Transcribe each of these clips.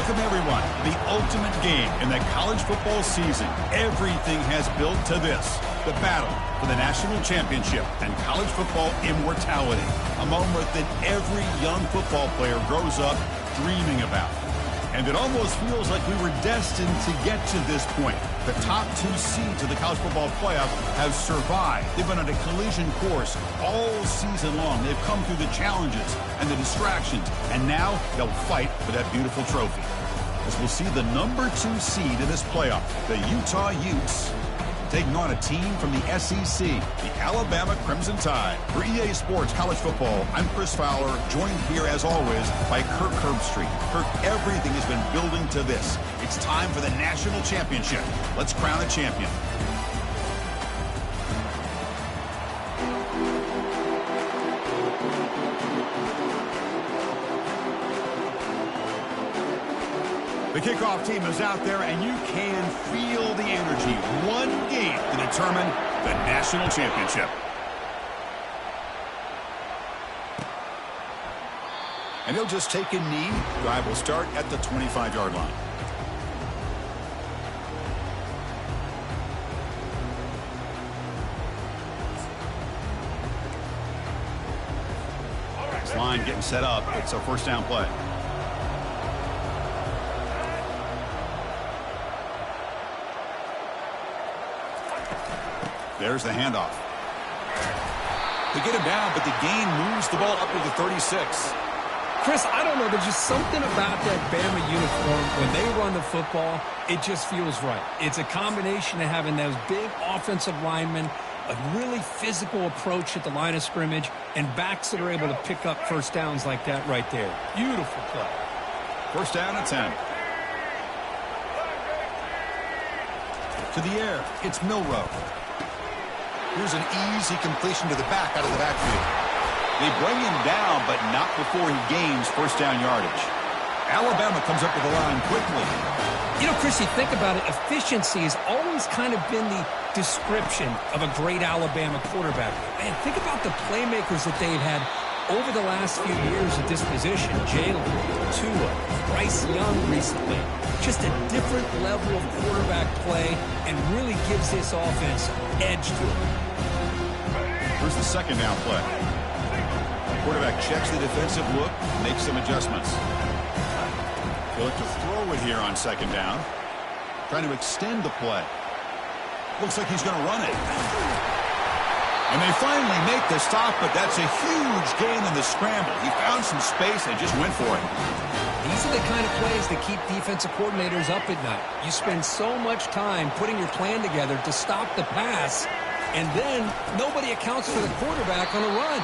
Welcome, everyone, to the ultimate game in the college football season. Everything has built to this, the battle for the national championship and college football immortality, a moment that every young football player grows up dreaming about. And it almost feels like we were destined to get to this point. The top two seeds of the college football playoff have survived. They've been on a collision course all season long. They've come through the challenges and the distractions, and now they'll fight for that beautiful trophy. As we'll see the number 2 seed in this playoff, the Utah Utes, taking on a team from the SEC, the Alabama Crimson Tide. For EA Sports College Football, I'm Chris Fowler, joined here as always by Kirk Herbstreit. Kirk, everything has been building to this. It's time for the national championship. Let's crown a champion. The kickoff team is out there, and you can feel the energy. One game to determine the national championship. And he'll just take a knee. Drive will start at the 25-yard line. This line getting set up. It's a first down play. There's the handoff. They get him down, but the gain moves the ball up to the 36. Chris, I don't know. There's just something about that Bama uniform. When they run the football, it just feels right. It's a combination of having those big offensive linemen, a really physical approach at the line of scrimmage, and backs that are able to pick up first downs like that right there. Beautiful play. First down at 10. To the air, it's Milroe. Here's an easy completion to the back out of the backfield. They bring him down, but not before he gains first down yardage. Alabama comes up with the line quickly. You know, Chris, you think about it, efficiency has always kind of been the description of a great Alabama quarterback. Man, think about the playmakers that they've had over the last few years at this position. Jalen, Tua, Bryce Young recently. Just a different level of quarterback play and really gives this offense edge to it. Here's the second down play. Quarterback checks the defensive look, makes some adjustments. He'll look to throw it here on second down. Trying to extend the play. Looks like he's going to run it. And they finally make the stop, but that's a huge gain in the scramble. He found some space and just went for it. These are the kind of plays that keep defensive coordinators up at night. You spend so much time putting your plan together to stop the pass, and then nobody accounts for the quarterback on a run.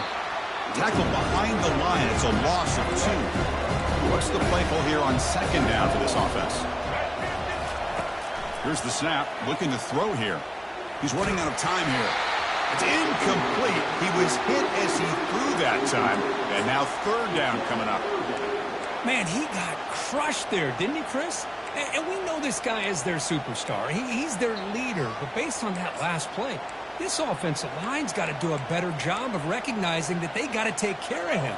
Tackle behind the line. It's a loss of 2. What's the play call here on second down for this offense? Here's the snap. Looking to throw here. He's running out of time here. It's incomplete. He was hit as he threw that time. And now third down coming up. Man, he got crushed there, didn't he, Chris? And we know this guy is their superstar. He's their leader. But based on that last play, this offensive line's got to do a better job of recognizing that they got to take care of him.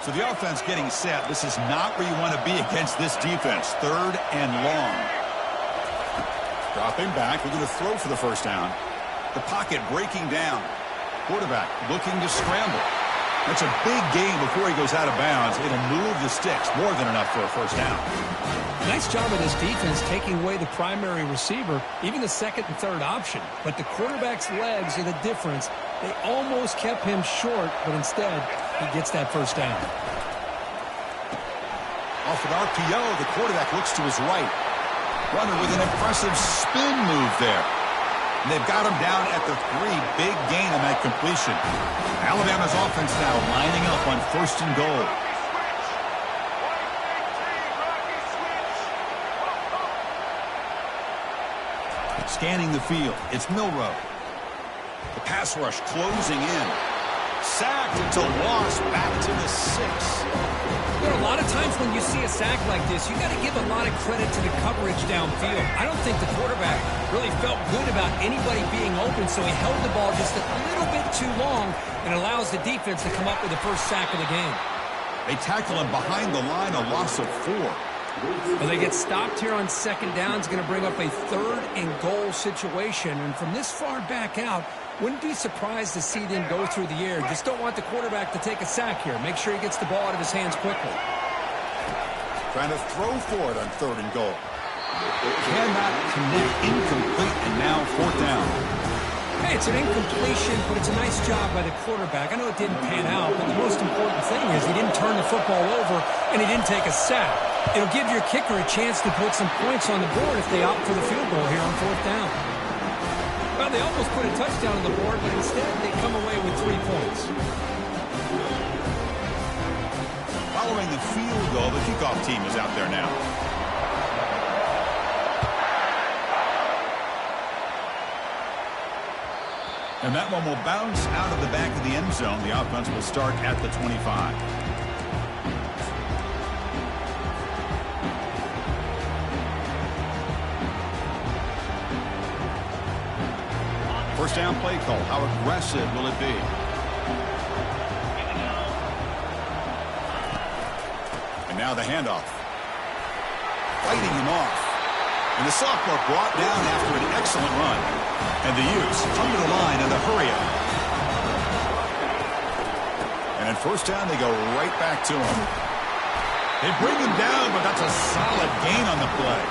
So the offense getting set. This is not where you want to be against this defense. Third and long. Dropping back. We're going to throw for the first down. The pocket breaking down. Quarterback looking to scramble. That's a big gain before he goes out of bounds. It'll move the sticks. More than enough for a first down. Nice job of this defense taking away the primary receiver, even the second and third option. But the quarterback's legs are the difference. They almost kept him short, but instead, he gets that first down. Off an RPO, the quarterback looks to his right. Runner with an impressive spin move there. And they've got him down at the 3. Big gain on that completion. Alabama's offense now lining up on first and goal. Scanning the field. It's Milroe. The pass rush closing in. Sacked. It's a loss back to the 6. You know, a lot of times when you see a sack like this, you got to give a lot of credit to the coverage downfield. I don't think the quarterback really felt good about anybody being open, so he held the ball just a little bit too long and allows the defense to come up with the first sack of the game. They tackle him behind the line, a loss of 4. Well, they get stopped here on second down. It's going to bring up a 3rd and goal situation. And from this far back out, wouldn't be surprised to see them go through the air. Just don't want the quarterback to take a sack here. Make sure he gets the ball out of his hands quickly. Trying to throw for it on 3rd and goal. Cannot connect, incomplete, and now 4th down. Hey, it's an incompletion, but it's a nice job by the quarterback. I know it didn't pan out, but the most important thing is he didn't turn the football over and he didn't take a sack. It'll give your kicker a chance to put some points on the board if they opt for the field goal here on 4th down. Well, they almost put a touchdown on the board, but instead they come away with 3 points. Following the field goal, the kickoff team is out there now. And that one will bounce out of the back of the end zone. The offense will start at the 25. First down play call. How aggressive will it be? And now the handoff. Fighting him off. And the sophomore brought down after an excellent run. And the Utes come to the line in the hurry-up. And in first down, they go right back to him. They bring him down, but that's a solid gain on the play.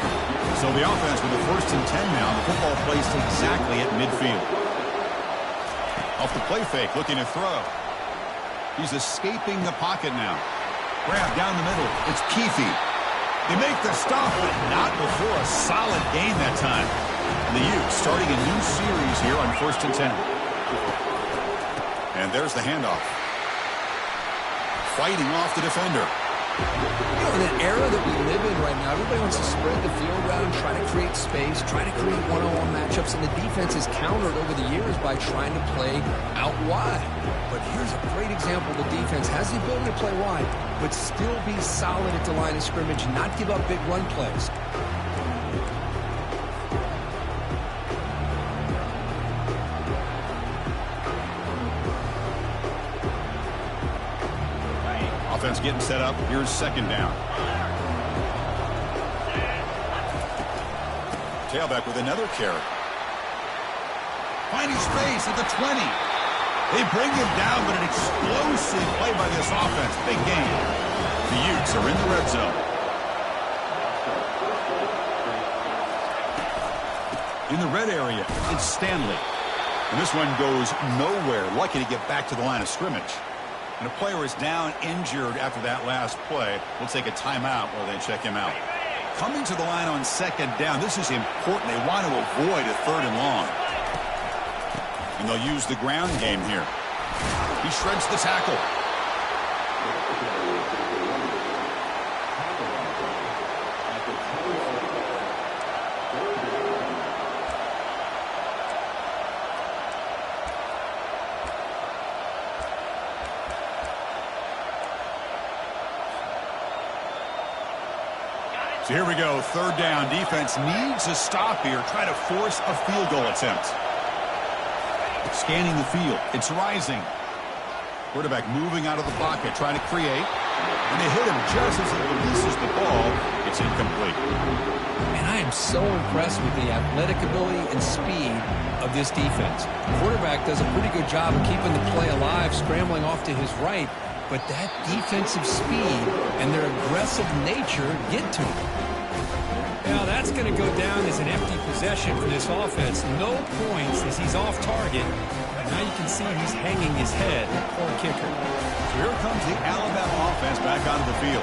So the offense with the 1st and 10 now. The football placed exactly at midfield. Off the play fake, looking to throw. He's escaping the pocket now. Grab down the middle. It's Keefe. They make the stop, but not before a solid gain that time. And the Utes starting a new series here on 1st and 10. And there's the handoff. Fighting off the defender. You know, in an era that we live in right now, everybody wants to spread the field around, try to create space, try to create one-on-one matchups, and the defense has countered over the years by trying to play out wide. But here's a great example. The defense has the ability to play wide, but still be solid at the line of scrimmage, not give up big run plays. Offense getting set up. Here's second down. Tailback with another carry. Finding space at the 20. They bring him down, but an explosive play by this offense. Big game. The Utes are in the red zone. In the red area, it's Stanley. And this one goes nowhere. Lucky to get back to the line of scrimmage. And a player is down injured after that last play. We'll take a timeout while they check him out. Coming to the line on second down. This is important. They want to avoid a 3rd and long. And they'll use the ground game here. He shreds the tackle. So here we go, 3rd down. Defense needs a stop here. Try to force a field goal attempt. Scanning the field. It's rising. Quarterback moving out of the pocket, trying to create. And they hit him just as he releases the ball. It's incomplete. And I am so impressed with the athletic ability and speed of this defense. The quarterback does a pretty good job of keeping the play alive, scrambling off to his right. But that defensive speed and their aggressive nature get to him. Now that's going to go down as an empty possession for this offense. No points as he's off target. Now you can see he's hanging his head. Poor kicker. So here comes the Alabama offense back onto the field.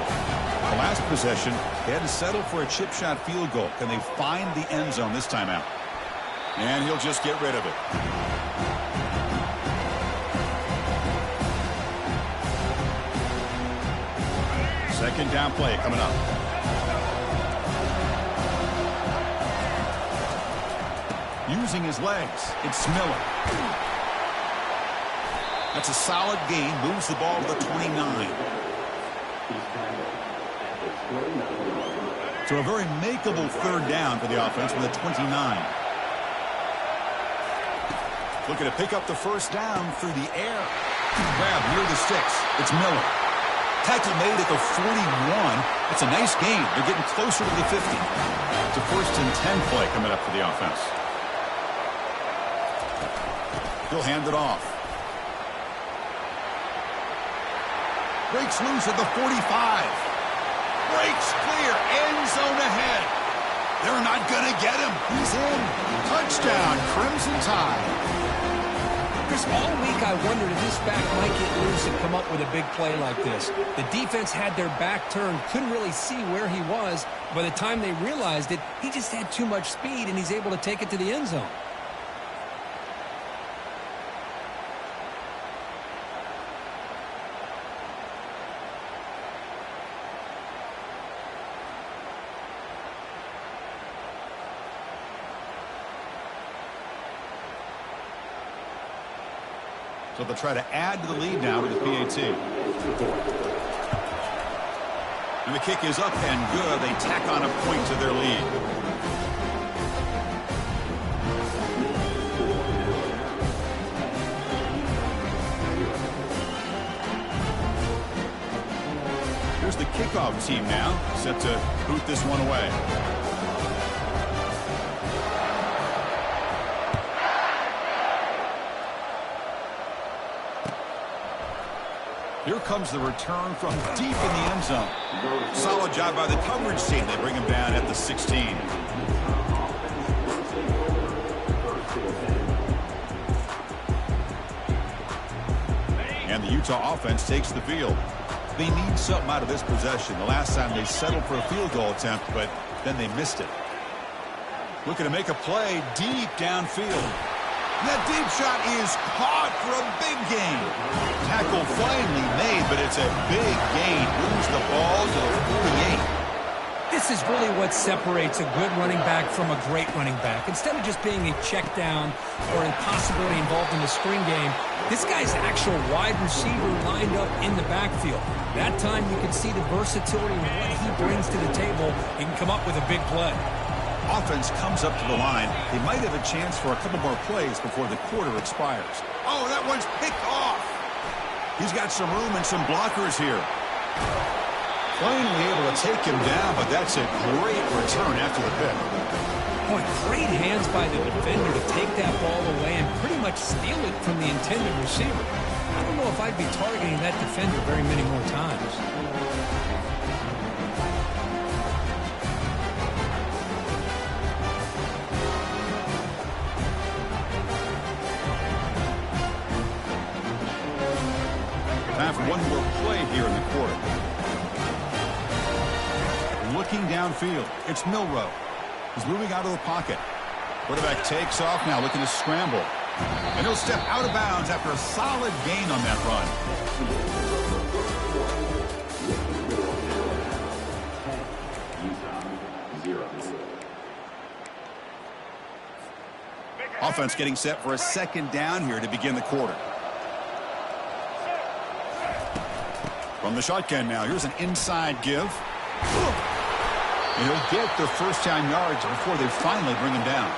The last possession, they had to settle for a chip shot field goal. Can they find the end zone this time out? And he'll just get rid of it. Second down play coming up. Using his legs, it's Miller. That's a solid gain. Moves the ball to the 29. So a very makeable 3rd down for the offense with a 29. Looking to pick up the first down through the air. Grab near the sticks. It's Miller. Tackle made at the 41. It's a nice gain. They're getting closer to the 50. It's a 1st and 10 play coming up for the offense. He'll hand it off. Breaks loose at the 45. Breaks clear. End zone ahead. They're not going to get him. He's in. Touchdown, Crimson Tide. Chris, all week I wondered if this back might get loose and come up with a big play like this. The defense had their back turned, couldn't really see where he was. By the time they realized it, he just had too much speed, and he's able to take it to the end zone. So they'll try to add to the lead now with the PAT. And the kick is up and good. They tack on a point to their lead. Here's the kickoff team now, set to boot this one away. Here comes the return from deep in the end zone. Solid job by the coverage team. They bring him down at the 16. And the Utah offense takes the field. They need something out of this possession. The last time they settled for a field goal attempt, but then they missed it. Looking to make a play deep downfield. That deep shot is caught for a big gain. Tackle finally made, but it's a big gain. Moves the ball to the 48. This is really what separates a good running back from a great running back. Instead of just being a check down or a possibility involved in the screen game, this guy's actual wide receiver lined up in the backfield. That time you can see the versatility of what he brings to the table. He can come up with a big play. Offense comes up to the line. They might have a chance for a couple more plays before the quarter expires. Oh, that one's picked off. He's got some room and some blockers here. Finally able to take him down, but that's a great return after the pick. Boy, great hands by the defender to take that ball away and pretty much steal it from the intended receiver. I don't know if I'd be targeting that defender very many more times. Time for one more play here in the quarter. Looking downfield, it's Milroe. He's moving out of the pocket. Quarterback takes off now, looking to scramble. And he'll step out of bounds after a solid gain on that run. Offense getting set for a second down here to begin the quarter. From the shotgun now, here's an inside give. And he'll get the first-down yards before they finally bring him down.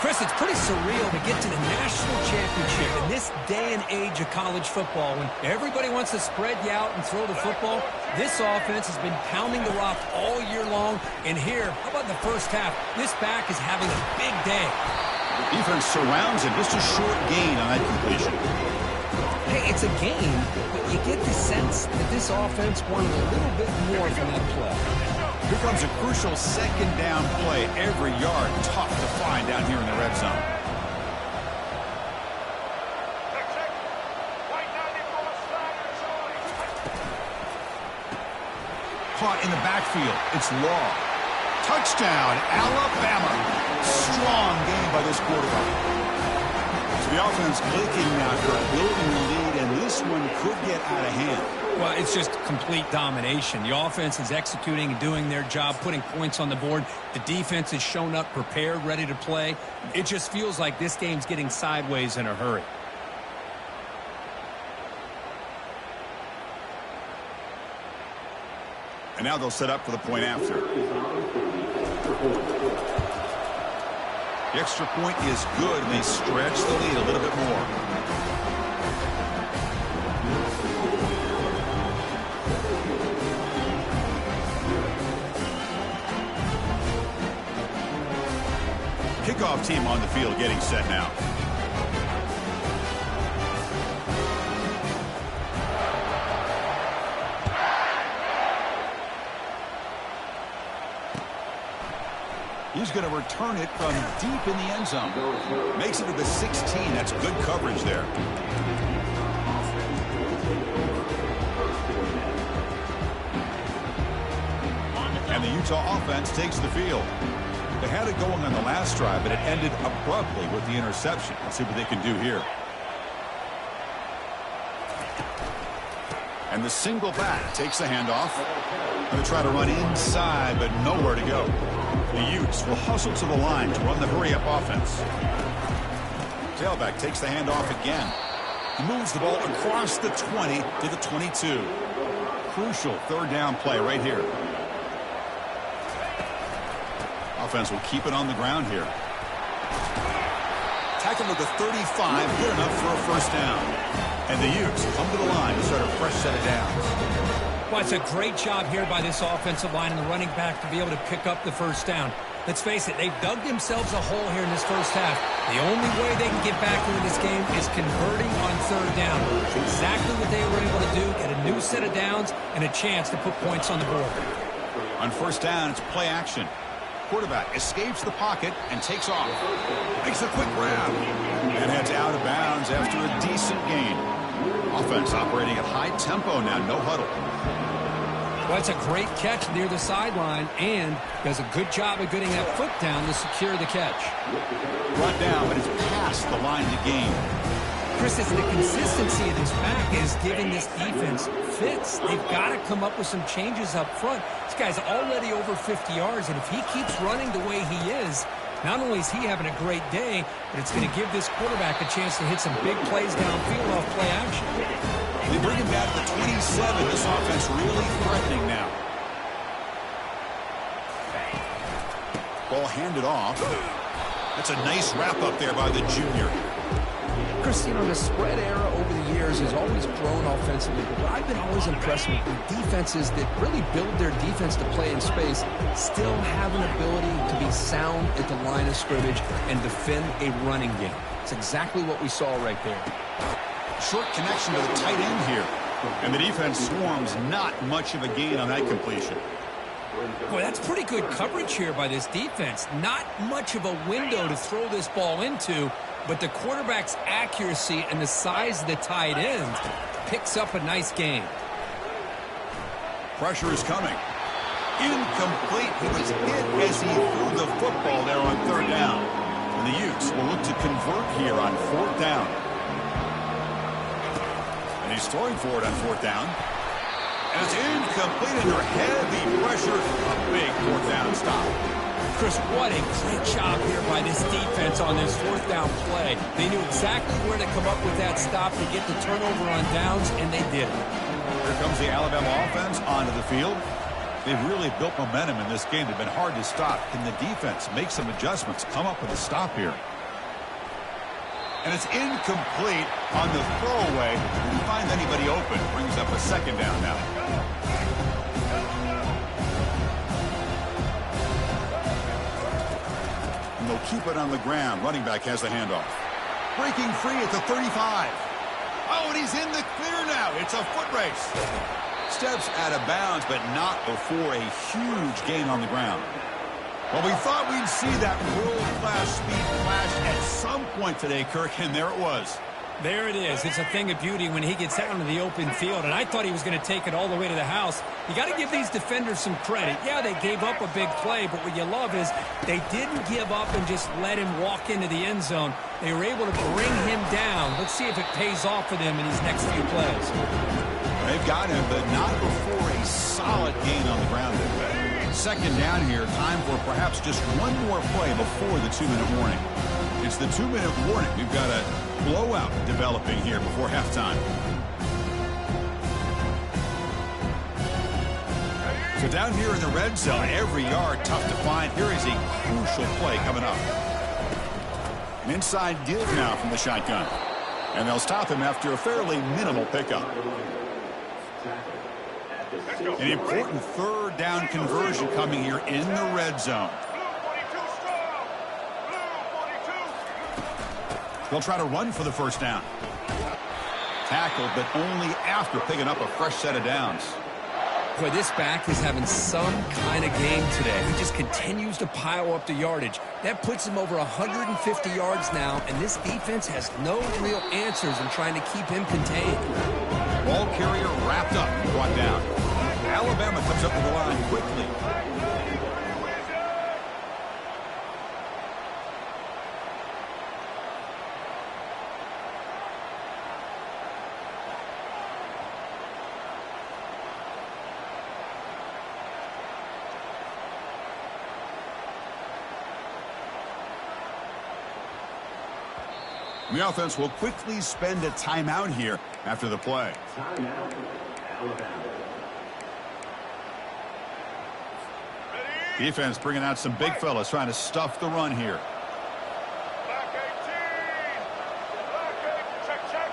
Chris, it's pretty surreal to get to the national championship in this day and age of college football when everybody wants to spread you out and throw the football. This offense has been pounding the rock all year long. And here, how about the first half? This back is having a big day. Defense surrounds him. Just a short gain on that completion. Hey, it's a game, but you get the sense that this offense wanted a little bit more from that play. Here comes a crucial second down play. Every yard tough to find down here in the red zone. Caught in the backfield. It's Law. Touchdown, Alabama. Strong game by this quarterback. So the offense clicking now for building the lead, and this one could get out of hand. Well, it's just complete domination. The offense is executing and doing their job, putting points on the board. The defense has shown up prepared, ready to play. It just feels like this game's getting sideways in a hurry. And now they'll set up for the point after. The extra point is good, and they stretch the lead a little bit more. kickoff team on the field getting set now. He's going to return it from deep in the end zone. Makes it to the 16. That's good coverage there. And the Utah offense takes the field. They had it going on the last drive, but it ended abruptly with the interception. Let's see what they can do here. And the single back takes the handoff. Going to try to run inside, but nowhere to go. The Utes will hustle to the line to run the hurry-up offense. Tailback takes the handoff again. He moves the ball across the 20 to the 22. Crucial third down play right here. Offense will keep it on the ground here. Tackle to the 35, good enough for a first down. And the Utes come to the line to start a fresh set of downs. Well, it's a great job here by this offensive line and the running back to be able to pick up the first down. Let's face it, they've dug themselves a hole here in this first half. The only way they can get back into this game is converting on third down. It's exactly what they were able to do, get a new set of downs and a chance to put points on the board. On first down, it's play action. Quarterback escapes the pocket and takes off. Makes a quick grab and heads out of bounds after a decent gain. Offense operating at high tempo now, no huddle. Well, it's a great catch near the sideline and does a good job of getting that foot down to secure the catch. Brought down, but it's past the line to gain. Chris, it's the consistency of this back is giving this defense fits. They've got to come up with some changes up front. This guy's already over 50 yards, and if he keeps running the way he is, not only is he having a great day, but it's going to give this quarterback a chance to hit some big plays downfield off play action. They bring him back to the 27. This offense really threatening now. Ball handed off. That's a nice wrap up there by the junior. Chris, you know, the spread era over the years has always grown offensively, but what I've been always impressed with defenses that really build their defense to play in space still have an ability to be sound at the line of scrimmage and defend a running game. It's exactly what we saw right there. Short connection to the tight end here. And the defense swarms, not much of a gain on that completion. Boy, that's pretty good coverage here by this defense. Not much of a window to throw this ball into, but the quarterback's accuracy and the size of the tight end picks up a nice gain. Pressure is coming. Incomplete. He was hit as he threw the football there on third down. And the Utes will look to convert here on fourth down. And he's throwing for it on fourth down. And it's incomplete under heavy pressure. A big fourth down stop. Chris, what a great job here by this defense on this fourth down play. They knew exactly where to come up with that stop to get the turnover on downs, and they did. Here comes the Alabama offense onto the field. They've really built momentum in this game. They've been hard to stop. Can the defense make some adjustments, come up with a stop here? And it's incomplete on the throwaway. Didn't find anybody open. Brings up a second down now. And they'll keep it on the ground. Running back has the handoff. Breaking free at the 35. Oh, and he's in the clear now. It's a foot race. Steps out of bounds, but not before a huge gain on the ground. Well, we thought we'd see that world-class speed flash at some point today, Kirk, and there it was. There it is. It's a thing of beauty when he gets out into the open field, and I thought he was going to take it all the way to the house. You got to give these defenders some credit. Yeah, they gave up a big play, but what you love is they didn't give up and just let him walk into the end zone. They were able to bring him down. Let's see if it pays off for them in these next few plays. They've got him, but not before a solid gain on the ground. Second down here, time for perhaps just one more play before the 2-minute warning. It's the 2-minute warning. We've got a blowout developing here before halftime. So down here in the red zone, every yard tough to find. Here is a crucial play coming up. An inside give now from the shotgun. And they'll stop him after a fairly minimal pickup. An important third down conversion coming here in the red zone. They'll try to run for the first down. Tackled, but only after picking up a fresh set of downs. Boy, this back is having some kind of game today. He just continues to pile up the yardage. That puts him over 150 yards now, and this defense has no real answers in trying to keep him contained. Ball carrier wrapped up and brought down. Alabama comes up to the line quickly. The offense will quickly spend a timeout here after the play. Timeout, Alabama. Defense bringing out some big fellas trying to stuff the run here. Black 18. Black 8. Check, check.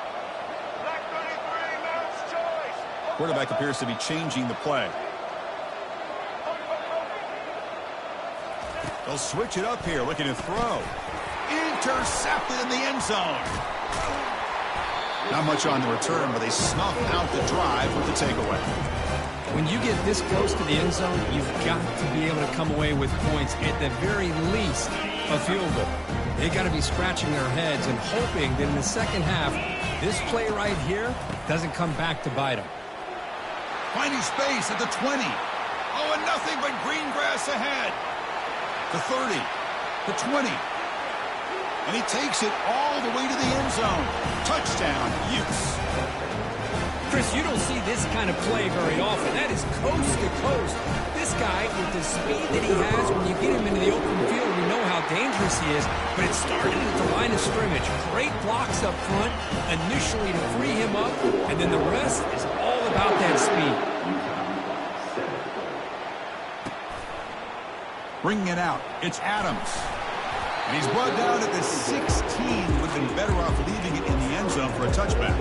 Black 33. Mouse choice. Quarterback appears to be changing the play. They'll switch it up here, looking to throw. Intercepted in the end zone. Not much on the return, but they snuff out the drive with the takeaway. When you get this close to the end zone, you've got to be able to come away with points, at the very least, a field goal. They got to be scratching their heads and hoping that in the second half, this play right here doesn't come back to bite them. Finding space at the 20. Oh, and nothing but green grass ahead. The 30. The 20. And he takes it all the way to the end zone. Touchdown, Utes. Chris, you don't see this kind of play very often. That is coast to coast. This guy, with the speed that he has, when you get him into the open field, we know how dangerous he is. But it started at the line of scrimmage. Great blocks up front, initially to free him up, and then the rest is all about that speed. Bringing it out, it's Adams. And he's brought down at the 16. Would have been better off leaving it in the end zone for a touchback.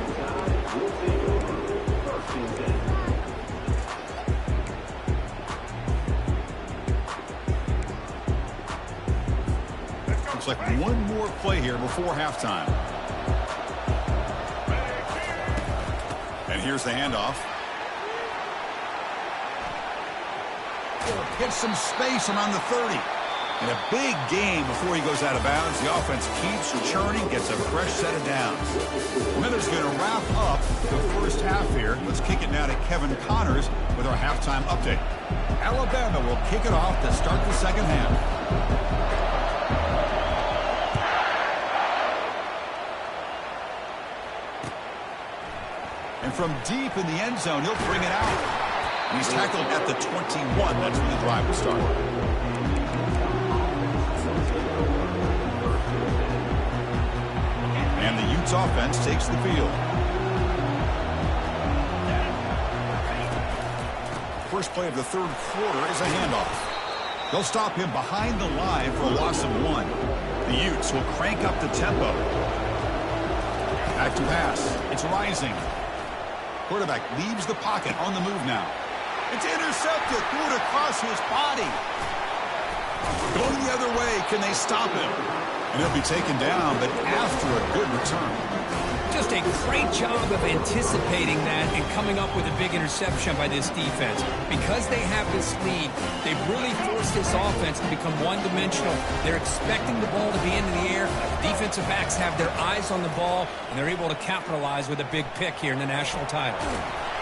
Looks like one more play here before halftime. And here's the handoff. Gets some space around the 30. And a big game before he goes out of bounds. The offense keeps churning, gets a fresh set of downs. Miller's going to wrap up the first half here. Let's kick it now to Kevin Connors with our halftime update. Alabama will kick it off to start the second half. And from deep in the end zone, he'll bring it out. And he's tackled at the 21. That's when the drive will start. And the Utes offense takes the field. First play of the third quarter is a handoff. They'll stop him behind the line for a loss of 1. The Utes will crank up the tempo. Back to pass. It's Rising. Quarterback leaves the pocket on the move now. It's intercepted. Threw it across his body. Going the other way. Can they stop him? And he'll be taken down, but after a good return. Just a great job of anticipating that and coming up with a big interception by this defense. Because they have this lead, they've really forced this offense to become one-dimensional. They're expecting the ball to be into the air. Defensive backs have their eyes on the ball, and they're able to capitalize with a big pick here in the national title.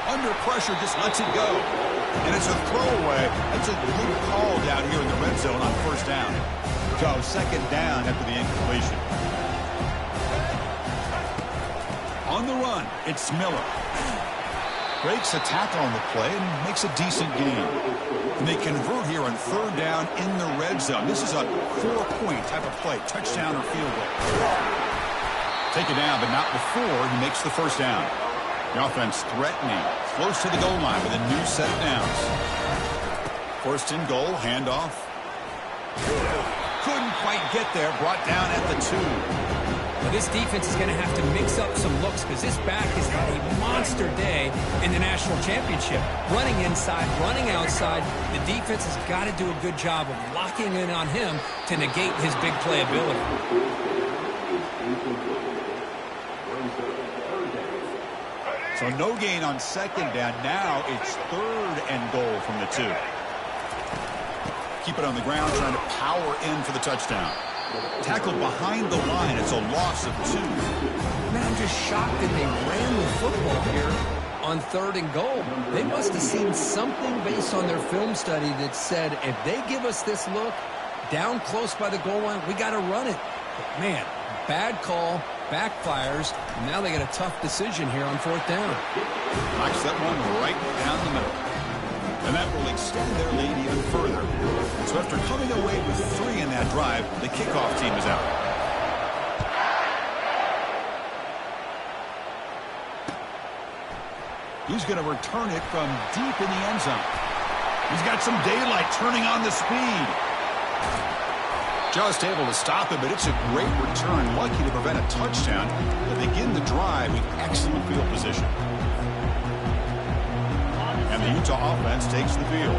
Under pressure, just lets it go. And it's a throwaway. That's a good call down here in the red zone on first down. So second down after the incompletion. On the run, it's Miller. Breaks a tackle on the play and makes a decent gain. And they convert here on third down in the red zone. This is a 4-point type of play, touchdown or field goal. Take it down, but not before he makes the first down. The offense threatening, close to the goal line with a new set of downs. First and goal, handoff. Couldn't quite get there, brought down at the 2. Well, this defense is going to have to mix up some looks because this back has had a monster day in the national championship. Running inside, running outside. The defense has got to do a good job of locking in on him to negate his big play ability. So no gain on second down. Now it's 3rd and goal from the 2. Keep it on the ground, trying to power in for the touchdown. Tackled behind the line. It's a loss of 2. Man, I'm just shocked that they ran the football here on 3rd and goal. They must have seen something based on their film study that said, if they give us this look down close by the goal line, we got to run it. But man, bad call, backfires, and now they got a tough decision here on 4th down. Knocks that one right down the middle. And that will extend their lead even further. So after coming away with 3 in that drive, the kickoff team is out. He's going to return it from deep in the end zone. He's got some daylight turning on the speed. Just able to stop it, but it's a great return. Lucky to prevent a touchdown. But begin the drive with excellent field position. And the Utah offense takes the field.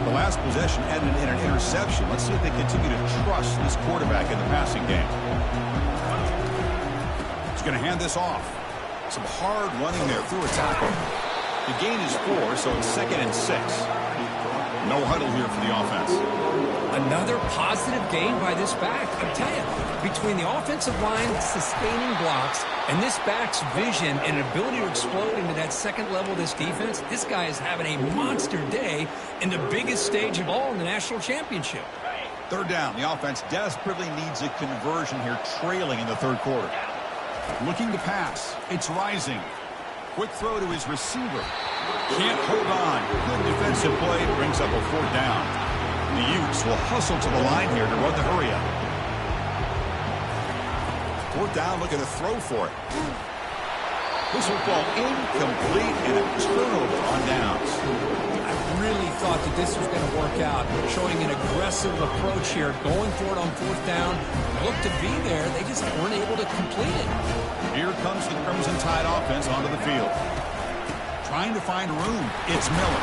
The last possession ended in an interception. Let's see if they continue to trust this quarterback in the passing game. He's going to hand this off. Some hard running there through a tackle. The gain is 4, so it's 2nd and 6. No huddle here for the offense. Another positive gain by this back. I'm telling you, between the offensive line sustaining blocks and this back's vision and ability to explode into that second level of this defense, this guy is having a monster day in the biggest stage of all in the national championship. 3rd down. The offense desperately needs a conversion here, trailing in the 3rd quarter. Looking to pass. It's Rising. Quick throw to his receiver. Can't hold on. Good defensive play. Brings up a 4th down. The Utes will hustle to the line here to run the hurry up. 4th down, looking to throw for it. This will fall incomplete and a turnover on downs. I really thought that this was going to work out, showing an aggressive approach here, going for it on 4th down. Looked to be there. They just weren't able to complete it. Here comes the Crimson Tide offense onto the field. Trying to find room. It's Miller.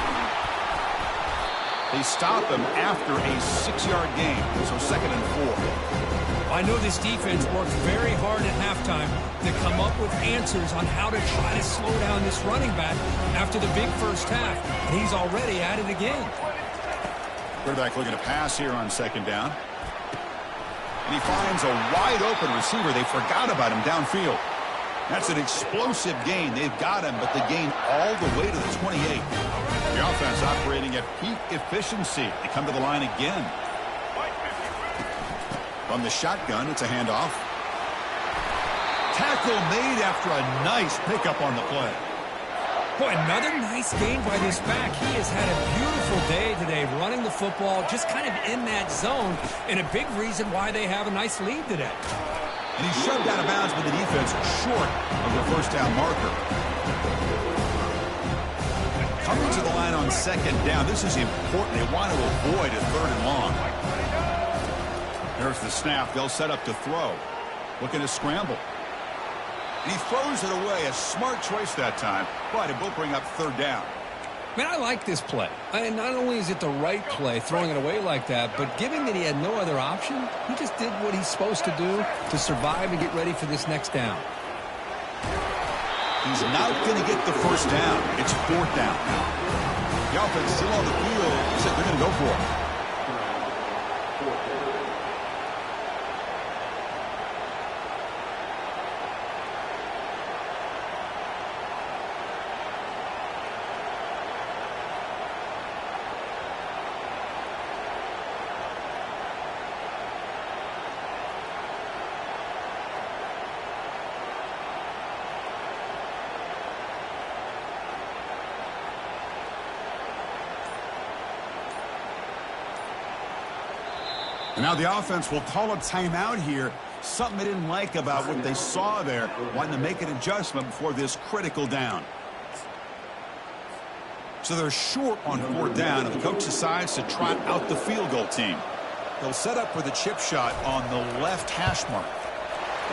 They stop him after a 6-yard gain, so 2nd and 4. I know this defense worked very hard at halftime to come up with answers on how to try to slow down this running back after the big first half. And he's already at it again. Quarterback looking to pass here on 2nd down. And he finds a wide-open receiver. They forgot about him downfield. That's an explosive gain. They've got him, but the gain all the way to the 28. The offense operating at peak efficiency. They come to the line again. From the shotgun, it's a handoff. Tackle made after a nice pickup on the play. Boy, another nice game by this back. He has had a beautiful day today running the football, just kind of in that zone, and a big reason why they have a nice lead today. And he's shoved out of bounds with the defense short of the first down marker. Coming to the line on 2nd down. This is important. They want to avoid a 3rd and long. There's the snap. They'll set up to throw. Looking to scramble. And he throws it away. A smart choice that time, but it will bring up 3rd down. Man, I like this play. And not only is it the right play, throwing it away like that, but given that he had no other option, he just did what he's supposed to do to survive and get ready for this next down. He's not going to get the first down. It's 4th down. The offense still on the field. He said they're going to go for it. And now the offense will call a timeout here. Something they didn't like about what they saw there. Wanting to make an adjustment before this critical down. So they're short on 4th down, and the coach decides to trot out the field goal team. They'll set up for the chip shot on the left hash mark.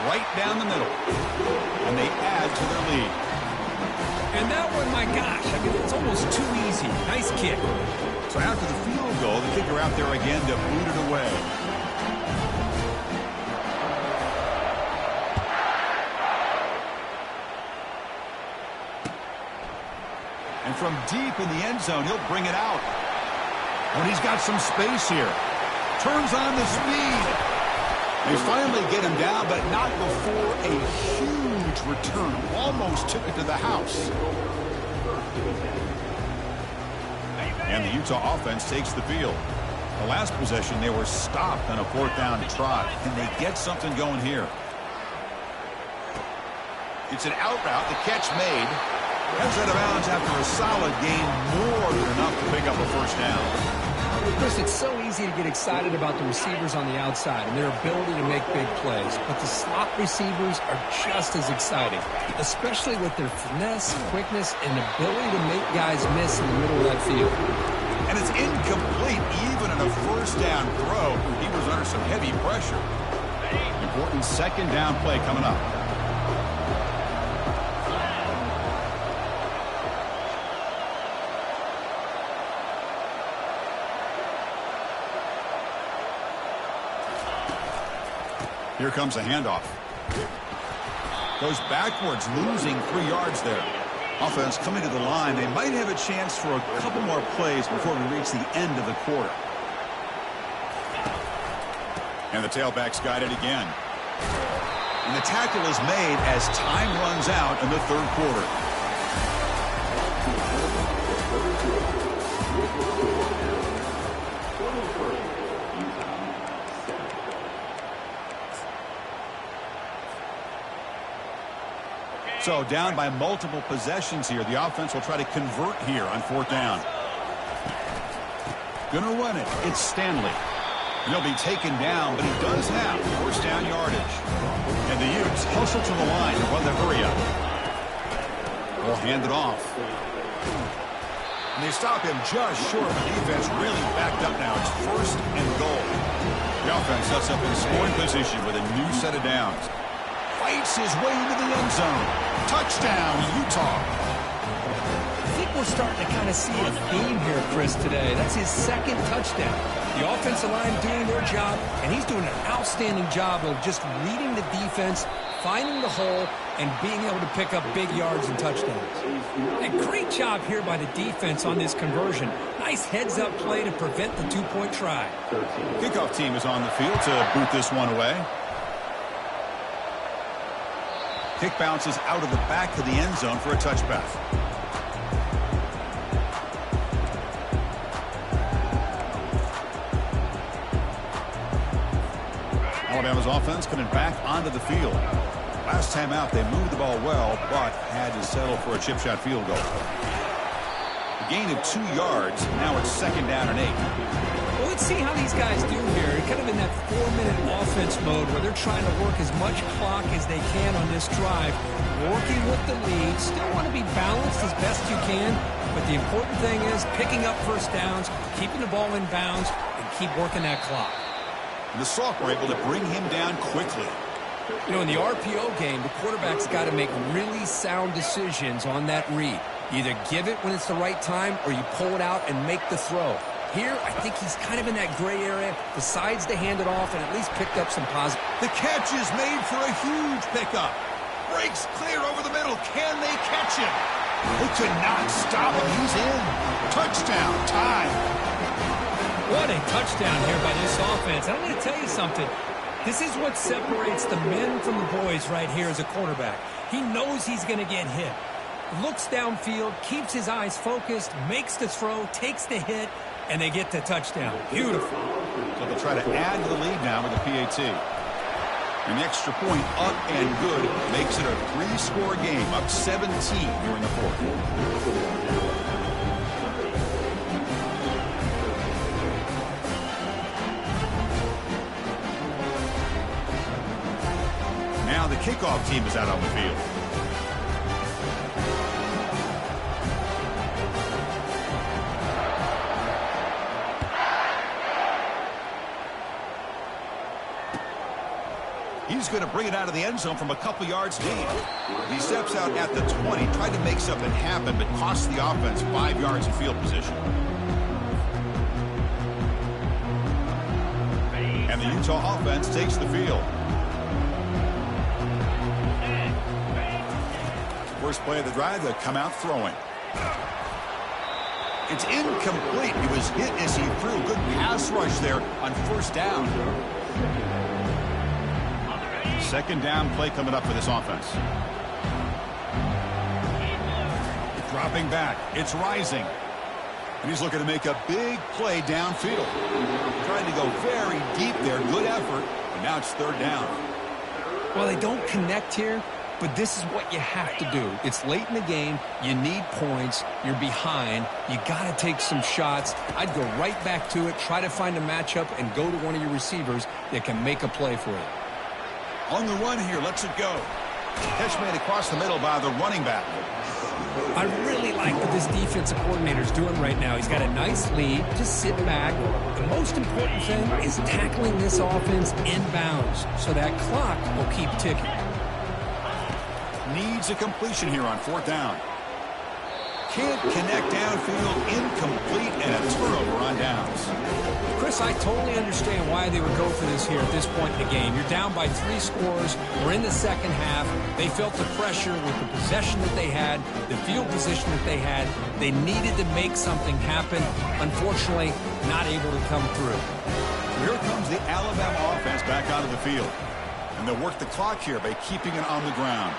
Right down the middle. And they add to their lead. And that one, my gosh, I mean, it's almost too easy. Nice kick. So after the field goal, the kicker out there again to boot it away. from deep in the end zone. He'll bring it out. And he's got some space here. Turns on the speed. They finally get him down, but not before a huge return. Almost took it to the house. And the Utah offense takes the field. The last possession, they were stopped on a 4th down trot. Can they get something going here? It's an out route. The catch made. Heads out of bounds after a solid gain. More than enough to pick up a 1st down. Chris, it's so easy to get excited about the receivers on the outside and their ability to make big plays. But the slot receivers are just as exciting, especially with their finesse, quickness, and ability to make guys miss in the middle of that field. And it's incomplete even on a 1st down throw. He was under some heavy pressure. Important 2nd down play coming up. Here comes a handoff. Goes backwards, losing 3 yards there. Offense coming to the line. They might have a chance for a couple more plays before we reach the end of the quarter. And the tailback's got it again. And the tackle is made as time runs out in the 3rd quarter. So down by multiple possessions here. The offense will try to convert here on 4th down. Gonna run it. It's Stanley. And he'll be taken down, but he does have 1st down yardage. And the Utes hustle to the line to run the hurry up. They'll hand it off. And they stop him just short. The defense really backed up now. It's 1st and goal. The offense sets up in scoring position with a new set of downs. Fights his way into the end zone. Touchdown, Utah. I think we're starting to kind of see a theme here, Chris, today. That's his 2nd touchdown. The offensive line doing their job, and he's doing an outstanding job of just reading the defense, finding the hole, and being able to pick up big yards and touchdowns. A great job here by the defense on this conversion. Nice heads-up play to prevent the 2-point try. Kickoff team is on the field to boot this one away. Kick bounces out of the back of the end zone for a touchback. Alabama's offense coming back onto the field. Last time out, they moved the ball well, but had to settle for a chip shot field goal. A gain of 2 yards. Now it's 2nd down and 8. Well, let's see how these guys do here. Kind of in that 4-minute offense mode where they're trying to work as much clock as they can on this drive, working with the lead. Still want to be balanced as best you can, but the important thing is picking up 1st downs, keeping the ball in bounds, and keep working that clock. And the Sauk were able to bring him down quickly. You know, in the RPO game, the quarterback's got to make really sound decisions on that read. You either give it when it's the right time or you pull it out and make the throw. Here, I think he's kind of in that gray area, decides to hand it off and at least picked up some positive. The catch is made for a huge pickup. Breaks clear over the middle. Can they catch him? They could not stop him. He's in. Touchdown. Time. What a touchdown here by this offense. I'm going to tell you something. This is what separates the men from the boys right here as a quarterback. He knows he's going to get hit. Looks downfield, keeps his eyes focused, makes the throw, takes the hit, and they get the touchdown. Beautiful. So they'll try to add to the lead now with the PAT. An extra point up and good makes it a 3-score game, up 17 here in the 4th. Now the kickoff team is out on the field. He's going to bring it out of the end zone from a couple yards deep. He steps out at the 20, tried to make something happen, but cost the offense 5 yards in field position. And the Utah offense takes the field. First play of the drive, they'll come out throwing. It's incomplete. He was hit as he threw. Good pass rush there on first down. Second down play coming up for this offense. Dropping back. It's Rising. And he's looking to make a big play downfield. Trying to go very deep there. Good effort. And now it's third down. Well, they don't connect here, but this is what you have to do. It's late in the game. You need points. You're behind. You got to take some shots. I'd go right back to it, try to find a matchup, and go to one of your receivers that can make a play for you. On the run here, lets it go. Catch made across the middle by the running back. I really like what this defensive coordinator is doing right now. He's got a nice lead. Just sit back. The most important thing is tackling this offense inbounds so that clock will keep ticking. Needs a completion here on fourth down. Can't connect downfield, incomplete, and a turnover on downs. Chris, I totally understand why they would go for this here at this point in the game. You're down by 3 scores. We're in the second half. They felt the pressure with the possession that they had, the field position that they had. They needed to make something happen. Unfortunately, not able to come through. Here comes the Alabama offense back out of the field. And they'll work the clock here by keeping it on the ground.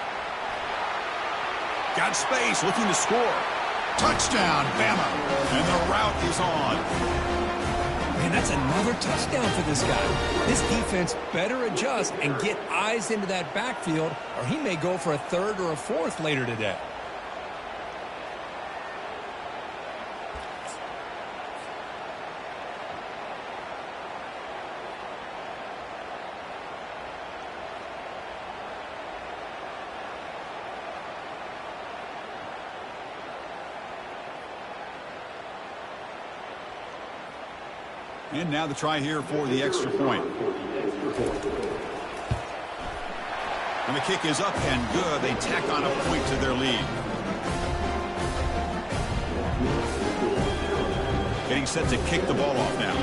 Got space, looking to score. Touchdown, Bama. And the route is on. Man, that's another touchdown for this guy. This defense better adjust and get eyes into that backfield, or he may go for a third or a fourth later today. And now the try here for the extra point. And the kick is up and good. They tack on a point to their lead. Getting set to kick the ball off now.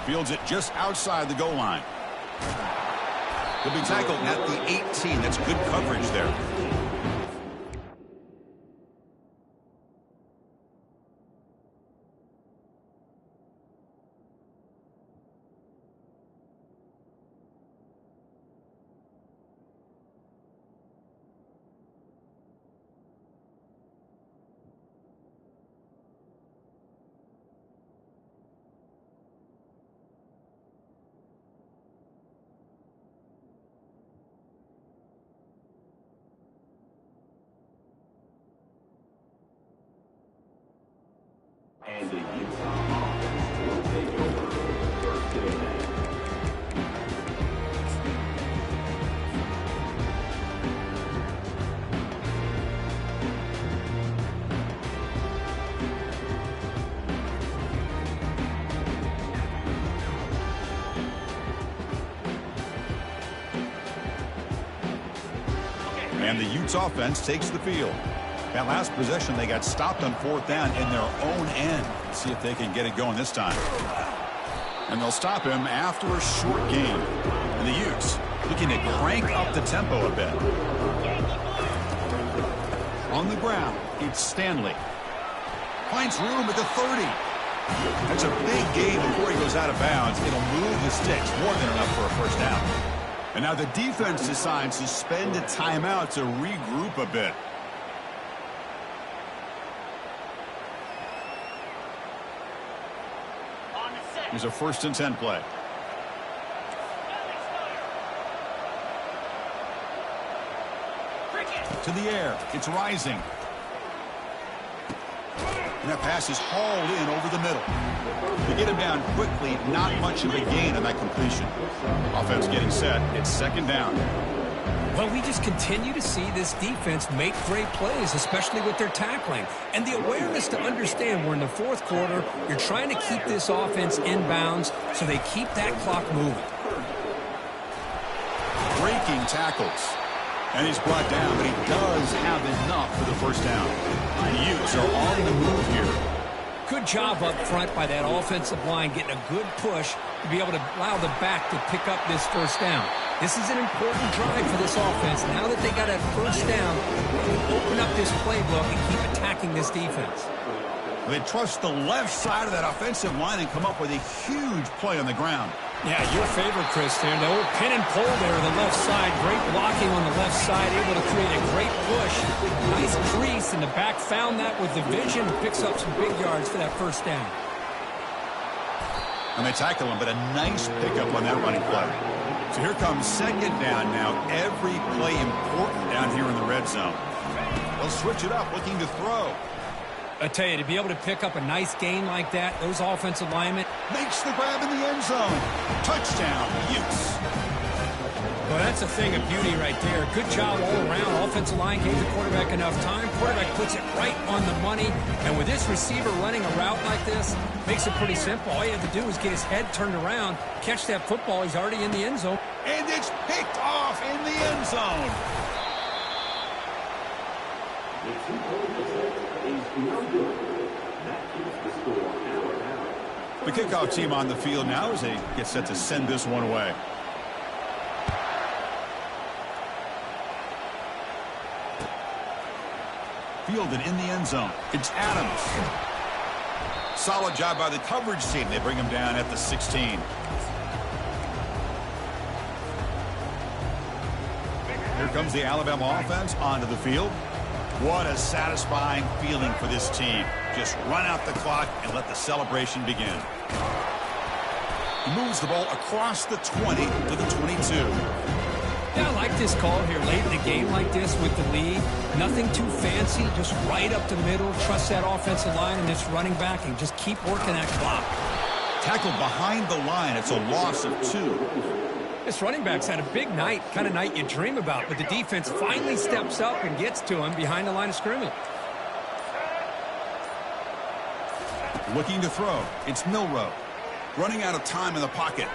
Fields it just outside the goal line. He'll be tackled at the 18. That's good coverage there. And the Utah offense will take over first and 10. And the Utes offense takes the field. That last possession, they got stopped on fourth down in their own end. Let's see if they can get it going this time. And they'll stop him after a short gain. And the Utes looking to crank up the tempo a bit. On the ground, it's Stanley. Finds room at the 30. That's a big gain before he goes out of bounds. It'll move the sticks, more than enough for a first down. And now the defense decides to spend a timeout to regroup a bit. Here's a 1st and 10 play. To the air. It's Rising. And that pass is hauled in over the middle. To get him down quickly, not much of a gain on that completion. Offense getting set. It's 2nd down. Well, we just continue to see this defense make great plays, especially with their tackling. And the awareness to understand we're in the 4th quarter, you're trying to keep this offense in bounds so they keep that clock moving. Breaking tackles. And he's brought down, but he does have enough for the first down. The Utes are on the move here. Good job up front by that offensive line, getting a good push to be able to allow the back to pick up this first down. This is an important drive for this offense. Now that they got that first down, they can open up this playbook and keep attacking this defense. They trust the left side of that offensive line and come up with a huge play on the ground. Yeah, your favorite, Chris, there. The old pin and pull there on the left side. Great blocking on the left side, able to create a great push. Nice crease, and the back found that with the vision. Picks up some big yards for that first down. And they tackle him, but a nice pickup on that running play. So here comes second down now. Every play important down here in the red zone. They'll switch it up, looking to throw. I tell you, to be able to pick up a nice gain like that, those offensive linemen. Makes the grab in the end zone. Touchdown, Utes. Well, that's a thing of beauty right there. Good job all around. Offensive line gave the quarterback enough time. Quarterback puts it right on the money. And with this receiver running a route like this, makes it pretty simple. All you have to do is get his head turned around, catch that football. He's already in the end zone. And it's picked off in the end zone. The 2-point attempt is no good. That keeps the score out. The kickoff team on the field now as they get set to send this one away. Fielded in the end zone. It's Adams. Solid job by the coverage team. They bring him down at the 16. Here comes the Alabama offense onto the field. What a satisfying feeling for this team. Just run out the clock and let the celebration begin. He moves the ball across the 20 to the 22. Yeah, I like this call here late in the game like this with the lead. Nothing too fancy, just right up the middle. Trust that offensive line and this running back and just keep working that clock. Tackled behind the line. It's a loss of 2. This running back's had a big night, kind of night you dream about, but the defense finally steps up and gets to him behind the line of scrimmage. Looking to throw. It's Milroe. Running out of time in the pocket.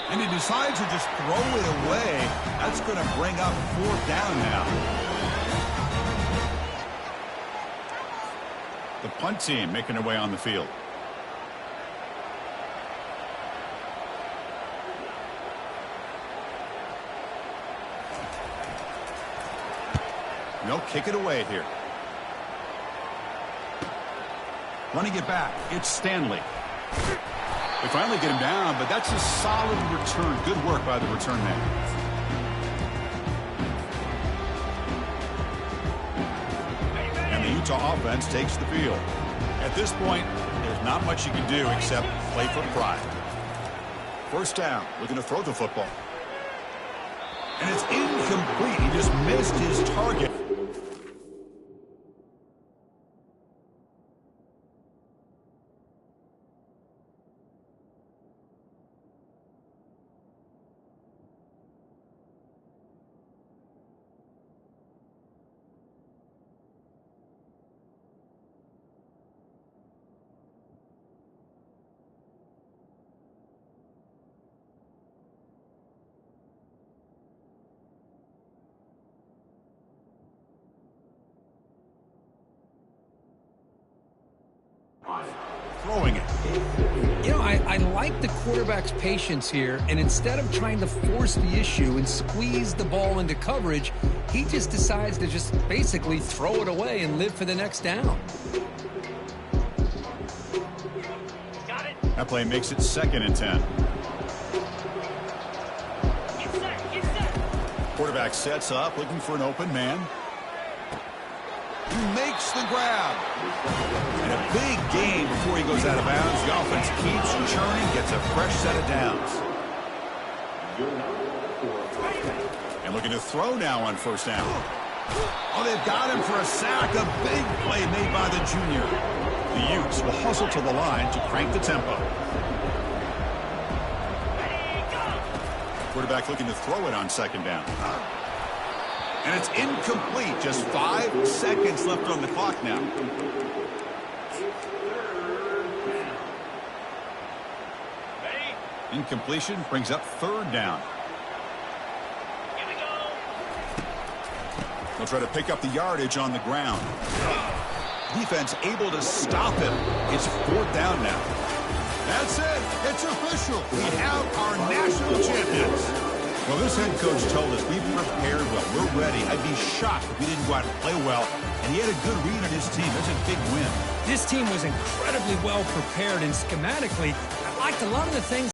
And he decides to just throw it away. That's going to bring up 4th down now. The punt team making their way on the field. They'll kick it away here. Running it back. It's Stanley. They finally get him down, but that's a solid return. Good work by the return man. And the Utah offense takes the field. At this point, there's not much you can do except play for pride. First down, looking to throw the football. And it's incomplete. He just missed his target. Throwing it. You know, I like the quarterback's patience here, and instead of trying to force the issue and squeeze the ball into coverage, he just decides to just basically throw it away and live for the next down. Got it. That play makes it 2nd and 10. Get set. Get set. Quarterback sets up, looking for an open man. He makes the grab. And a big gain before he goes out of bounds. The offense keeps churning, gets a fresh set of downs. And looking to throw now on 1st down. Oh, they've got him for a sack. A big play made by the junior. The Utes will hustle to the line to crank the tempo. Quarterback looking to throw it on 2nd down. And it's incomplete. Just 5 seconds left on the clock now. Ready? Incompletion brings up 3rd down. Here we go. They'll try to pick up the yardage on the ground. Defense able to stop him. It's 4th down now. That's it. It's official. We have our national champions. Well, this head coach told us we prepared well. We're ready. I'd be shocked if we didn't go out and play well. And he had a good read on his team. That's a big win. This team was incredibly well prepared, and schematically, I liked a lot of the things